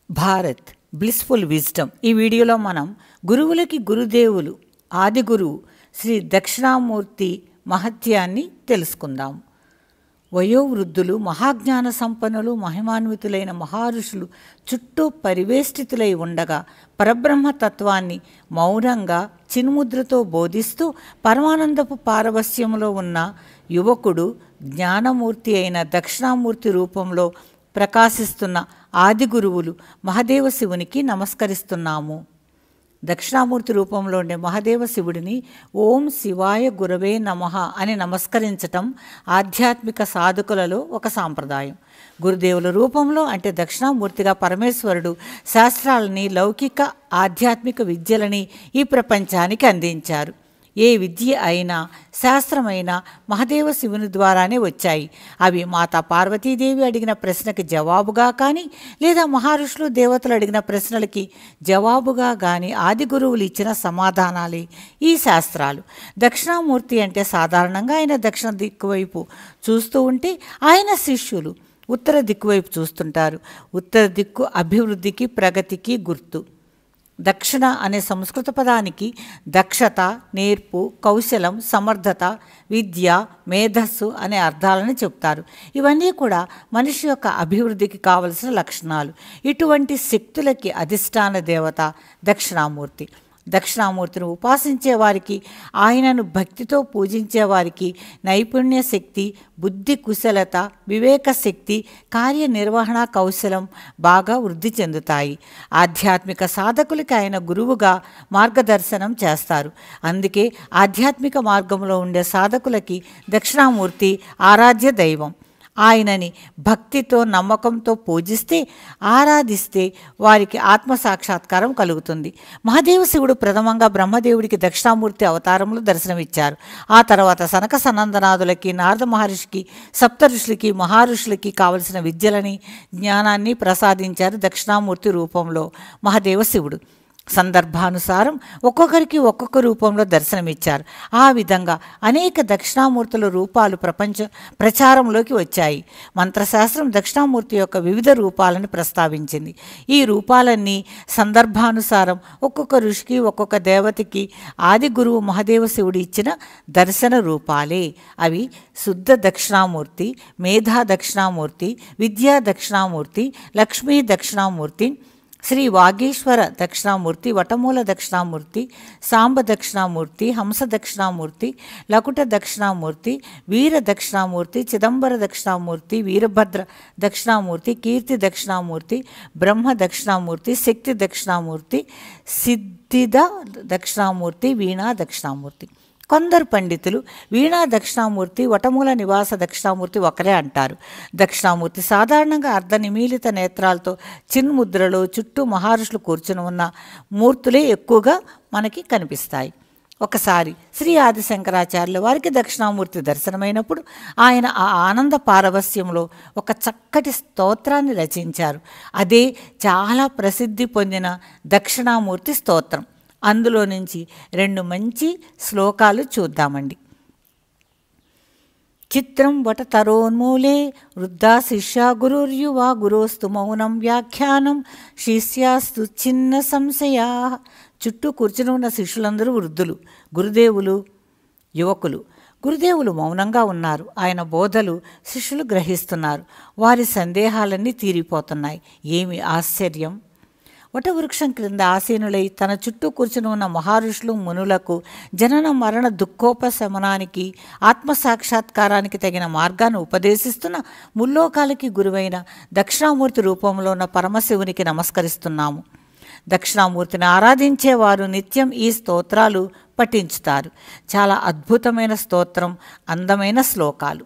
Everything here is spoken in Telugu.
Bharat blissful wisdom. ఈ వీడియోలో మనం గురువులకి గురుదేవులు ఆది గురువు శ్రీ దక్షిణామూర్తి మహత్యాన్ని తెలుసుకుందాం. వయోవృద్ధులు, మహాజ్ఞాన సంపన్నులు, మహిమాన్వితులైన మహర్షులు చుట్టూ పరివేష్టితులై ఉండగా పరబ్రహ్మతత్వాన్ని మౌనంగా చిన్ముద్రతో బోధిస్తూ పరమానందపు పారవస్యంలో ఉన్న యువకుడు జ్ఞానమూర్తి అయిన దక్షిణామూర్తి రూపంలో ప్రకాశిస్తున్న ఆది గురువులు మహాదేవ శివునికి నమస్కరిస్తున్నాము. దక్షిణామూర్తి రూపంలో ఉండే మహాదేవ శివుడిని ఓం శివాయ గురవే నమః అని నమస్కరించటం ఆధ్యాత్మిక సాధకులలో ఒక సాంప్రదాయం. గురుదేవుల రూపంలో అంటే దక్షిణామూర్తిగా పరమేశ్వరుడు శాస్త్రాలని, లౌకిక ఆధ్యాత్మిక విద్యలని ఈ ప్రపంచానికి అందించారు. ఏ విద్య అయినా శాస్త్రమైనా మహాదేవ శివుని ద్వారానే వచ్చాయి. అవి మాతా పార్వతీదేవి అడిగిన ప్రశ్నకి జవాబుగా కానీ, లేదా మహర్షులు దేవతలు అడిగిన ప్రశ్నలకి జవాబుగా కానీ ఆది గురువులు ఇచ్చిన సమాధానాలే ఈ శాస్త్రాలు. దక్షిణామూర్తి అంటే సాధారణంగా ఆయన దక్షిణ దిక్కు వైపు చూస్తూ ఉంటే ఆయన శిష్యులు ఉత్తర దిక్కు వైపు చూస్తుంటారు. ఉత్తర దిక్కు అభివృద్ధికి, ప్రగతికి గుర్తు. దక్షిణ అనే సంస్కృత పదానికి దక్షత, నేర్పు, కౌశలం, సమర్థత, విద్య, మేధస్సు అనే అర్థాలను చెప్తారు. ఇవన్నీ కూడా మనిషి యొక్క అభివృద్ధికి కావలసిన లక్షణాలు. ఇటువంటి శక్తులకి అధిష్టాన దేవత దక్షిణామూర్తి. దక్షిణామూర్తిని ఉపాసించే వారికి, ఆయనను భక్తితో పూజించే వారికి నైపుణ్య శక్తి, బుద్ధి కుశలత, వివేక శక్తి, కార్యనిర్వహణ కౌశలం బాగా వృద్ధి చెందుతాయి. ఆధ్యాత్మిక సాధకులకి ఆయన గురువుగా మార్గదర్శనం చేస్తారు. అందుకే ఆధ్యాత్మిక మార్గంలో ఉండే సాధకులకి దక్షిణామూర్తి ఆరాధ్య దైవం. ఆయనని భక్తితో, నమ్మకంతో పూజిస్తే, ఆరాధిస్తే వారికి ఆత్మసాక్షాత్కారం కలుగుతుంది. మహాదేవ శివుడు ప్రథమంగా బ్రహ్మదేవుడికి దక్షిణామూర్తి అవతారంలో దర్శనమిచ్చారు. ఆ తర్వాత సనక సనందనాథులకి, నారద మహర్షికి, సప్త ఋషులకి, మహర్షులకి కావలసిన విద్యలని, జ్ఞానాన్ని ప్రసాదించారు దక్షిణామూర్తి రూపంలో మహాదేవ శివుడు. సందర్భానుసారం ఒక్కొక్కరికి ఒక్కొక్క రూపంలో దర్శనమిచ్చారు. ఆ విధంగా అనేక దక్షిణామూర్తుల రూపాలు ప్రచారంలోకి వచ్చాయి. మంత్రశాస్త్రం దక్షిణామూర్తి యొక్క వివిధ రూపాలను ప్రస్తావించింది. ఈ రూపాలన్నీ సందర్భానుసారం ఒక్కొక్క ఋషికి, ఒక్కొక్క దేవతకి ఆది గురువు మహాదేవ శివుడు ఇచ్చిన దర్శన రూపాలే. అవి శుద్ధ దక్షిణామూర్తి, మేధా దక్షిణామూర్తి, విద్యా దక్షిణామూర్తి, లక్ష్మీ దక్షిణామూర్తి, శ్రీ వాగీశ్వర దక్షిణామూర్తి, వటమూల దక్షిణామూర్తి, సాంబ దక్షిణామూర్తి, హంస దక్షిణామూర్తి, లకుట దక్షిణామూర్తి, వీర దక్షిణామూర్తి, చిదంబర దక్షిణామూర్తి, వీరభద్ర దక్షిణామూర్తి, కీర్తి దక్షిణామూర్తి, బ్రహ్మ దక్షిణామూర్తి, శక్తి దక్షిణామూర్తి, సిద్ధిద దక్షిణామూర్తి, వీణా దక్షిణామూర్తి. కొందరు పండితులు వీణా దక్షిణామూర్తి, వటమూల నివాస దక్షిణామూర్తి ఒకరే అంటారు. దక్షిణామూర్తి సాధారణంగా అర్ధనిమీలిత నేత్రాలతో చిన్ముద్రలో చుట్టూ మహర్షులు కూర్చుని ఉన్న మూర్తులే ఎక్కువగా మనకి కనిపిస్తాయి. ఒకసారి శ్రీ ఆది శంకరాచార్యుల వారికి దక్షిణామూర్తి దర్శనమైనప్పుడు ఆయన ఆ ఆనంద పారవస్యంలో ఒక చక్కటి స్తోత్రాన్ని రచించారు. అదే చాలా ప్రసిద్ధి పొందిన దక్షిణామూర్తి స్తోత్రం. అందులో నుంచి 2 మంచి శ్లోకాలు చూద్దామండి. చిత్రం వట తరోన్మూలే వృద్ధా శిష్యా గురుర్యువా గురోస్తు మౌనం వ్యాఖ్యానం శిష్యాస్తు చిన్న సంశయా. చుట్టూ కూర్చుని ఉన్న శిష్యులందరూ వృద్ధులు, గురుదేవులు యువకులు. గురుదేవులు మౌనంగా ఉన్నారు. ఆయన బోధలు శిష్యులు గ్రహిస్తున్నారు. వారి సందేహాలన్నీ తీరిపోతున్నాయి. ఏమి ఆశ్చర్యం! వటవృక్షం క్రింద ఆసీనులై తన చుట్టూ కూర్చుని ఉన్న మహర్షులు, మునులకు జనన మరణ దుఃఖోపశమనానికి, ఆత్మసాక్షాత్కారానికి తగిన మార్గాన్ని ఉపదేశిస్తున్న ముల్లోకాలకి గురువైన దక్షిణామూర్తి రూపంలో ఉన్న పరమశివునికి నమస్కరిస్తున్నాము. దక్షిణామూర్తిని ఆరాధించేవారు నిత్యం ఈ స్తోత్రాలు పఠించుతారు. చాలా అద్భుతమైన స్తోత్రం, అందమైన శ్లోకాలు.